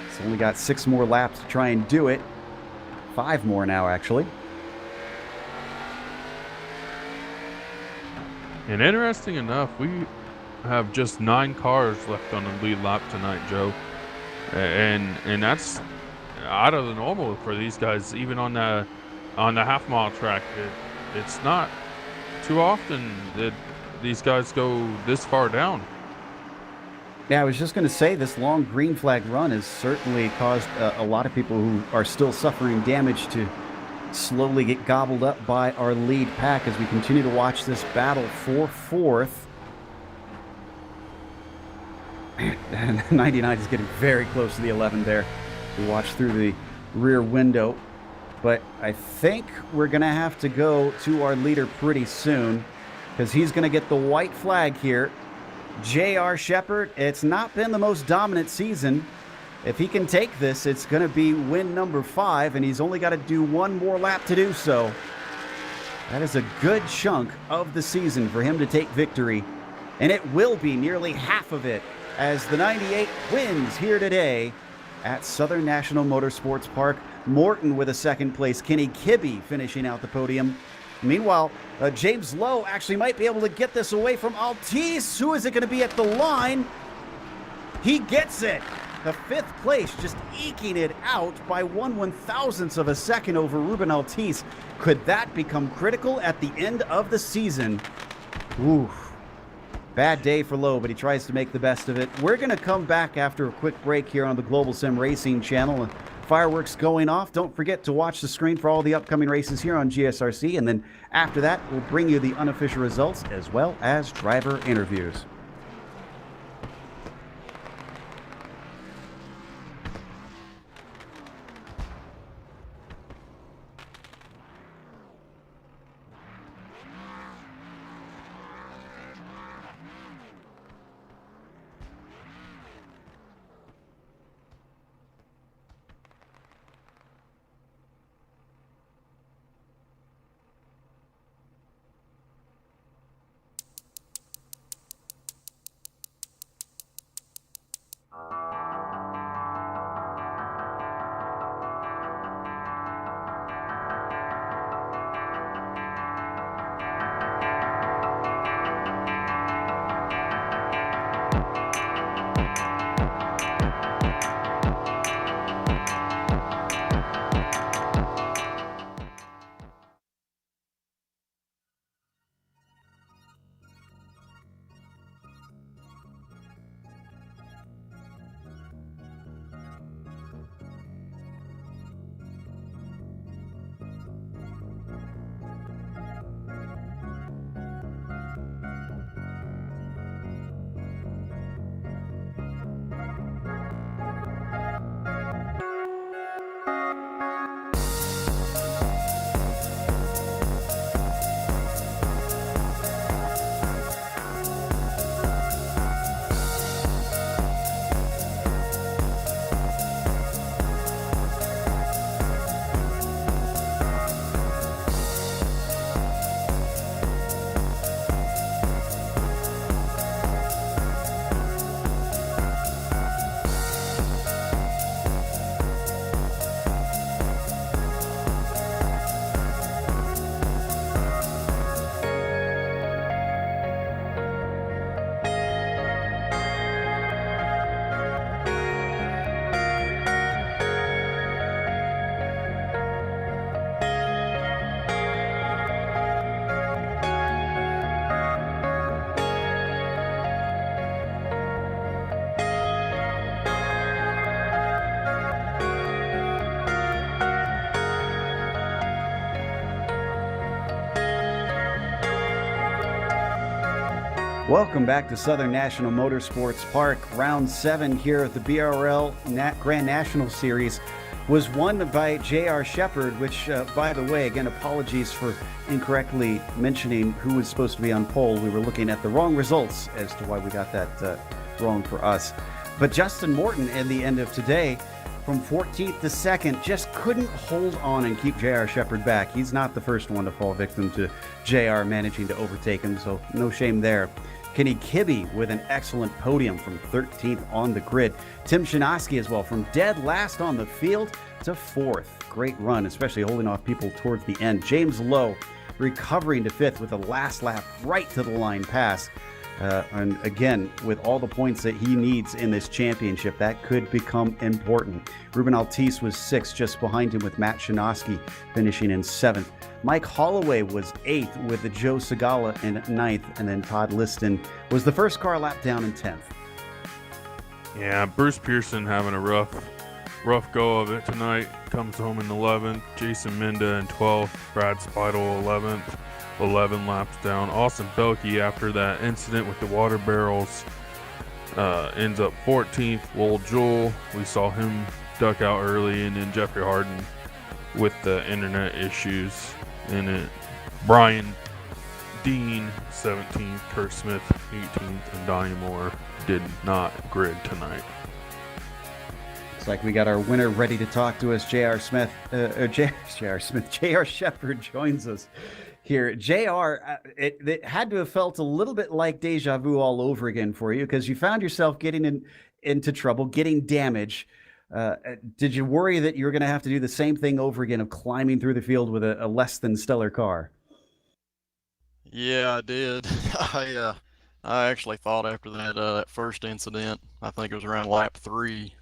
He's only got 6 more laps to try and do it. 5 more now, actually. And interesting enough, we have just 9 cars left on the lead lap tonight, Joe. And that's out of the normal for these guys, even on the half-mile track. It's not too often that these guys go this far down. Yeah, I was just going to say, this long green flag run has certainly caused a lot of people who are still suffering damage to slowly get gobbled up by our lead pack as we continue to watch this battle for 4th. And 99 is getting very close to the 11 there. We watch through the rear window. But I think we're going to have to go to our leader pretty soon because he's going to get the white flag here. J.R. Shepherd, it's not been the most dominant season. If he can take this, it's going to be win number 5, and he's only got to do one more lap to do so. That is a good chunk of the season for him to take victory, and it will be nearly half of it as the 98 wins here today at Southern National Motorsports Park. Morton with a second place, Kenny Kibbe finishing out the podium. Meanwhile, James Lowe actually might be able to get this away from Altice. Who is it going to be at the line? He gets it. The 5th place, just eking it out by 1/1000th of a second over Ruben Altice. Could that become critical at the end of the season? Ooh, bad day for Lowe, but he tries to make the best of it. We're going to come back after a quick break here on the Global Sim Racing Channel. Fireworks going off. Don't forget to watch the screen for all the upcoming races here on GSRC. And then after that, we'll bring you the unofficial results as well as driver interviews. Welcome back to Southern National Motorsports Park. Round 7 here at the BRL Grand National Series was won by J.R. Shepherd, which, by the way, again, apologies for incorrectly mentioning who was supposed to be on pole. We were looking at the wrong results as to why we got that wrong for us. But Justin Morton, in the end of today, from 14th to 2nd, just couldn't hold on and keep J.R. Shepherd back. He's not the first one to fall victim to J.R. managing to overtake him, so no shame there. Kenny Kibbe with an excellent podium from 13th on the grid. Tim Shinoski as well, from dead last on the field to 4th. Great run, especially holding off people towards the end. James Lowe recovering to 5th with a last lap right to the line pass. And again, with all the points that he needs in this championship, that could become important. Ruben Altice was 6th, just behind him with Matt Shinoski finishing in 7th. Mike Holloway was 8th with the Joe Segala in 9th, and then Todd Liston was the first car lap down in 10th. Yeah, Bruce Pearson having a rough go of it tonight. Comes home in 11th. Jason Minda in 12th. Brad Speidel 11th. 11 laps down. Austin Belke, after that incident with the water barrels, ends up 14th. Well, Joel, we saw him duck out early, and then Jeffrey Harden with the internet issues. And it, Brian Dean 17th, Kurt Smith 18th, and Donnie Moore did not grid tonight. Looks like we got our winner ready to talk to us. J.R. Shepard joins us here. J.R., it had to have felt a little bit like deja vu all over again for you, because you found yourself getting into trouble, getting damage. Did you worry that you were going to have to do the same thing over again of climbing through the field with a less than stellar car? Yeah, I did. I actually thought after that first incident, I think it was around lap 3,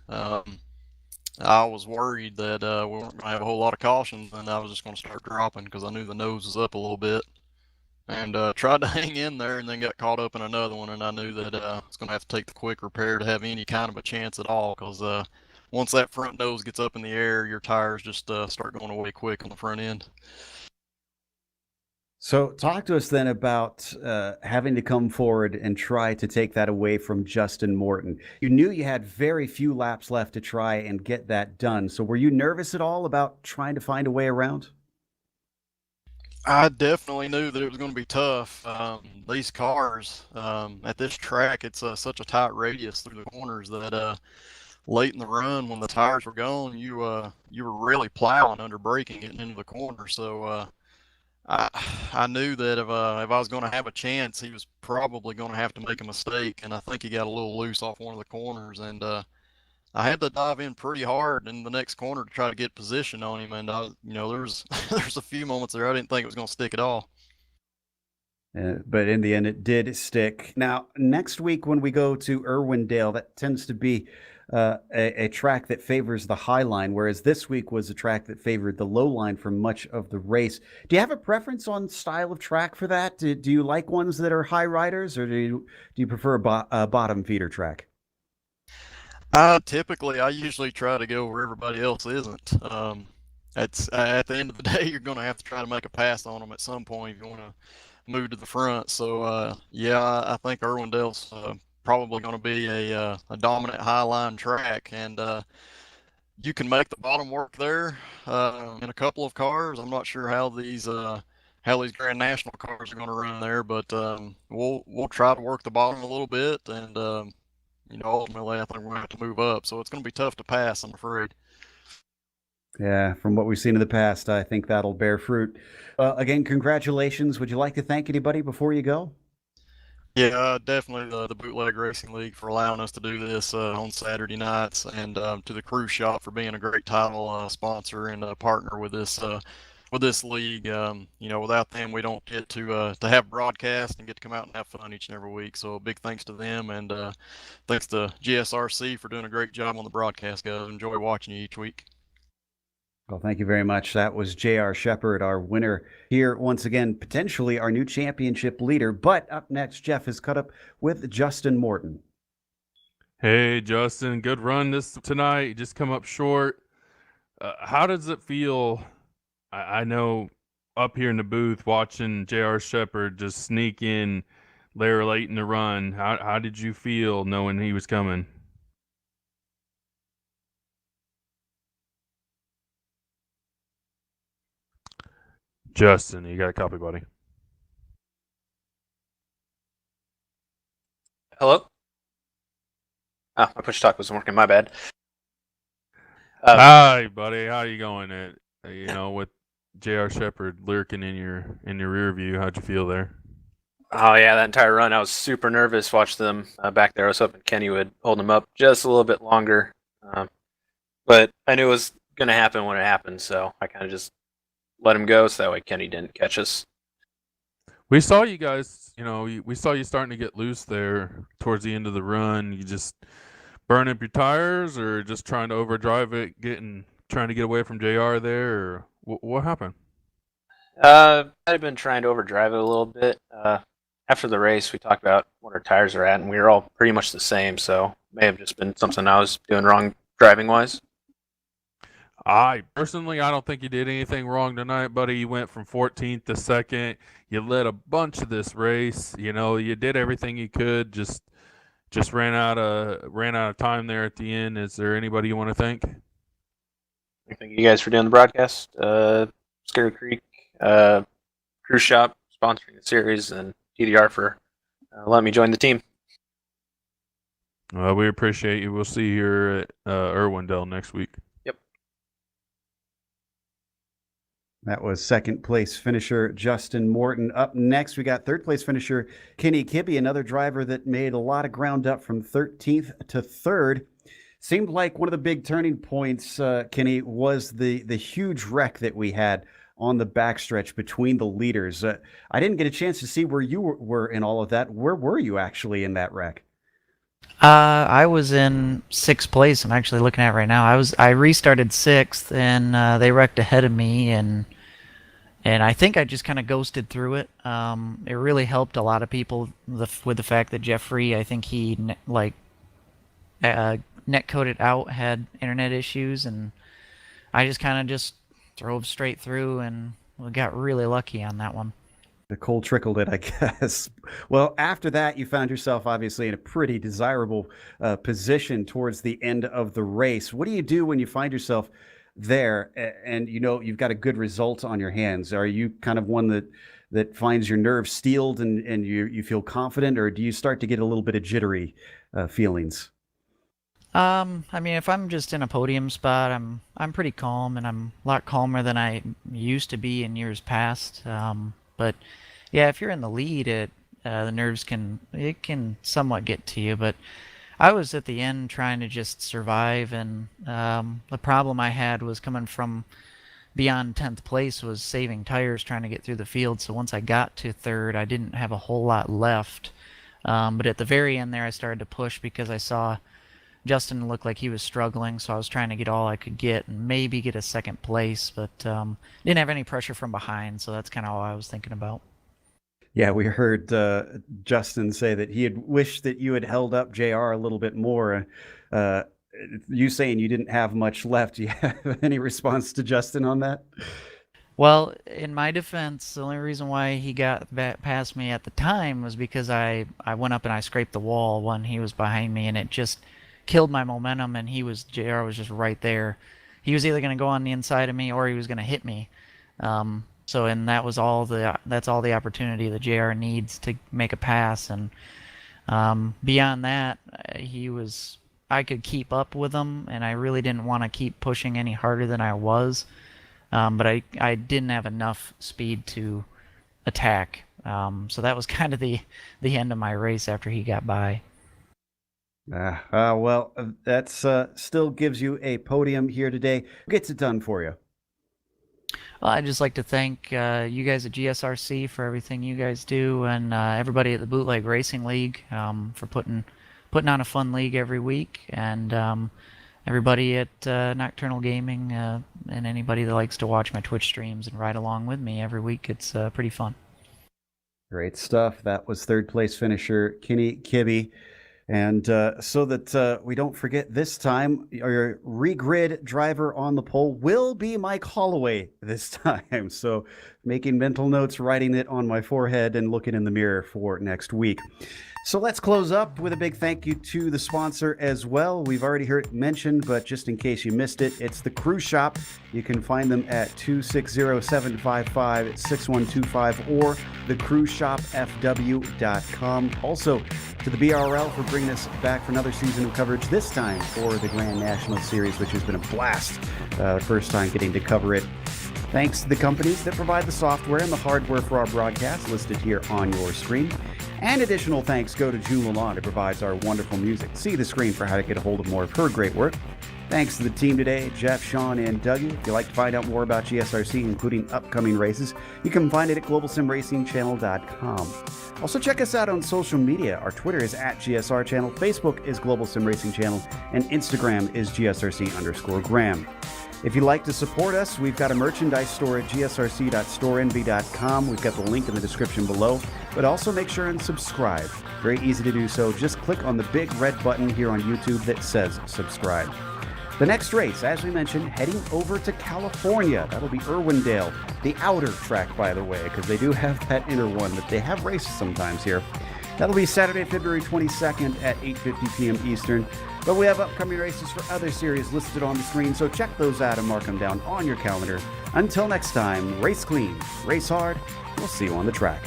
I was worried that we weren't going to have a whole lot of cautions, and I was just going to start dropping because I knew the nose was up a little bit, and tried to hang in there, and then got caught up in another one, and I knew that I was going to have to take the quick repair to have any kind of a chance at all, because once that front nose gets up in the air, your tires just start going away quick on the front end. So talk to us then about having to come forward and try to take that away from Justin Morton. You knew you had very few laps left to try and get that done. So were you nervous at all about trying to find a way around? I definitely knew that it was going to be tough. These cars at this track, it's such a tight radius through the corners that late in the run, when the tires were gone, you were really plowing under braking getting into the corner. So I knew that if I was going to have a chance, he was probably going to have to make a mistake, and I think he got a little loose off one of the corners, and I had to dive in pretty hard in the next corner to try to get position on him, and there's there's a few moments there I didn't think it was going to stick at all. But in the end, it did stick. Now, next week when we go to Irwindale, that tends to be a track that favors the high line, whereas this week was a track that favored the low line for much of the race. Do you have a preference on style of track for that? Do you like ones that are high riders, or do you prefer a bottom feeder track? Typically, I usually try to go where everybody else isn't. It's at the end of the day, you're going to have to try to make a pass on them at some point if you want to move to the front. So yeah, I think Irwindale's probably going to be a dominant high line track, and you can make the bottom work there in a couple of cars. I'm not sure how these Grand National cars are going to run there, but we'll try to work the bottom a little bit, and ultimately I think we're going to have to move up. So it's going to be tough to pass, I'm afraid. Yeah, from what we've seen in the past, I think that'll bear fruit. Again, congratulations. Would you like to thank anybody before you go? Yeah, definitely the Bootleg Racing League for allowing us to do this on Saturday nights, and to the Cruise Shop for being a great title sponsor and partner with this league. Without them, we don't get to have broadcast and get to come out and have fun each and every week. So big thanks to them, and thanks to GSRC for doing a great job on the broadcast, guys. Enjoy watching you each week. Well, thank you very much. That was J.R. Shepard, our winner here once again, potentially our new championship leader. But up next, Jeff is caught up with Justin Morton. Hey, Justin, good run tonight. You just come up short. How does it feel? I know up here in the booth watching J.R. Shepard just sneak in there late in the run. How did you feel knowing he was coming? Justin, you got a copy, buddy? Hello? Oh, my push talk wasn't working. My bad. Hi, buddy. How you going? With J.R. Shepard lurking in your rear view, how'd you feel there? Oh yeah, that entire run, I was super nervous watching them back there. I was hoping Kenny would hold them up just a little bit longer, but I knew it was going to happen when it happened, so I kind of just let him go so that way Kenny didn't catch us. We saw you guys, we saw you starting to get loose there towards the end of the run. You just burn up your tires, or just trying to overdrive it, trying to get away from JR there, or what happened? I'd been trying to overdrive it a little bit. After the race, we talked about what our tires are at, and we were all pretty much the same, so may have just been something I was doing wrong driving-wise. I don't think you did anything wrong tonight, buddy. You went from 14th to 2nd. You led a bunch of this race. You did everything you could. Just just ran out of time there at the end. Is there anybody you want to thank? Thank you guys for doing the broadcast. Scary Creek, Cruise Shop sponsoring the series, and TDR for letting me join the team. We appreciate you. We'll see you here at Irwindale next week. Yep. That was second place finisher Justin Morton. Up next, we got third place finisher Kenny Kibbe, another driver that made a lot of ground up from 13th to 3rd. Seemed like one of the big turning points, Kenny, was the huge wreck that we had on the backstretch between the leaders. I didn't get a chance to see where you were in all of that. Where were you actually in that wreck? I was in 6th place. I'm actually looking at it right now. I restarted 6th, and they wrecked ahead of me, and I think I just kind of ghosted through it. It really helped a lot of people with the fact that Jeffrey, I think he netcoded out, had internet issues, and I just kind of just drove straight through, and we got really lucky on that one. The cold trickled it, I guess. Well, after that, you found yourself obviously in a pretty desirable position towards the end of the race. What do you do when you find yourself there and you know you've got a good result on your hands? Are you kind of one that finds your nerves steeled and you feel confident, or do you start to get a little bit of jittery feelings? I mean, if I'm just in a podium spot, I'm pretty calm, and I'm a lot calmer than I used to be in years past. But yeah, if you're in the lead, the nerves can somewhat get to you. But I was at the end trying to just survive, and the problem I had was coming from beyond 10th place was saving tires, trying to get through the field. So once I got to 3rd, I didn't have a whole lot left. But at the very end there, I started to push because I saw Justin looked like he was struggling, so I was trying to get all I could get and maybe get a 2nd place, but didn't have any pressure from behind, so that's kind of all I was thinking about. Yeah, we heard Justin say that he had wished that you had held up JR a little bit more. You saying you didn't have much left. Do you have any response to Justin on that? Well, in my defense, the only reason why he got past me at the time was because I went up and I scraped the wall when he was behind me, and it just killed my momentum, and JR was just right there. He was either going to go on the inside of me or he was going to hit me. And that's all the opportunity that JR needs to make a pass. And beyond that, I could keep up with him, and I really didn't want to keep pushing any harder than I was. But I didn't have enough speed to attack. So that was kind of the end of my race after he got by. Well, that's still gives you a podium here today. Who gets it done for you? Well, I'd just like to thank you guys at GSRC for everything you guys do, and everybody at the Bootleg Racing League for putting on a fun league every week, and everybody at Nocturnal Gaming and anybody that likes to watch my Twitch streams and ride along with me every week. It's pretty fun. Great stuff. That was 3rd place finisher Kenny Kibbe. And so that we don't forget this time, our regrid driver on the pole will be Mike Holloway this time. So making mental notes, writing it on my forehead, and looking in the mirror for next week. So let's close up with a big thank you to the sponsor as well. We've already heard it mentioned, but just in case you missed it, it's the Cruise Shop. You can find them at 260-755-6125 or thecruiseshopfw.com. Also, to the BRL for bringing us back for another season of coverage, this time for the Grand National Series, which has been a blast. The first time getting to cover it. Thanks to the companies that provide the software and the hardware for our broadcast listed here on your screen. And additional thanks go to June Lalonde, who provides our wonderful music. See the screen for how to get a hold of more of her great work. Thanks to the team today, Jeff, Sean, and Dougie. If you'd like to find out more about GSRC, including upcoming races, you can find it at globalsimracingchannel.com. Also, check us out on social media. Our Twitter is @GSR Channel, Facebook is Global Sim Racing Channel, and Instagram is GSRC_Graham. If you'd like to support us, we've got a merchandise store at gsrc.storenvy.com. We've got the link in the description below, but also make sure and subscribe. Very easy to do so. Just click on the big red button here on YouTube that says subscribe. The next race, as we mentioned, heading over to California. That'll be Irwindale, the outer track, by the way, because they do have that inner one, but they have races sometimes here. That'll be Saturday, February 22nd at 8:50 p.m. Eastern. But we have upcoming races for other series listed on the screen, so check those out and mark them down on your calendar. Until next time, race clean, race hard. We'll see you on the track.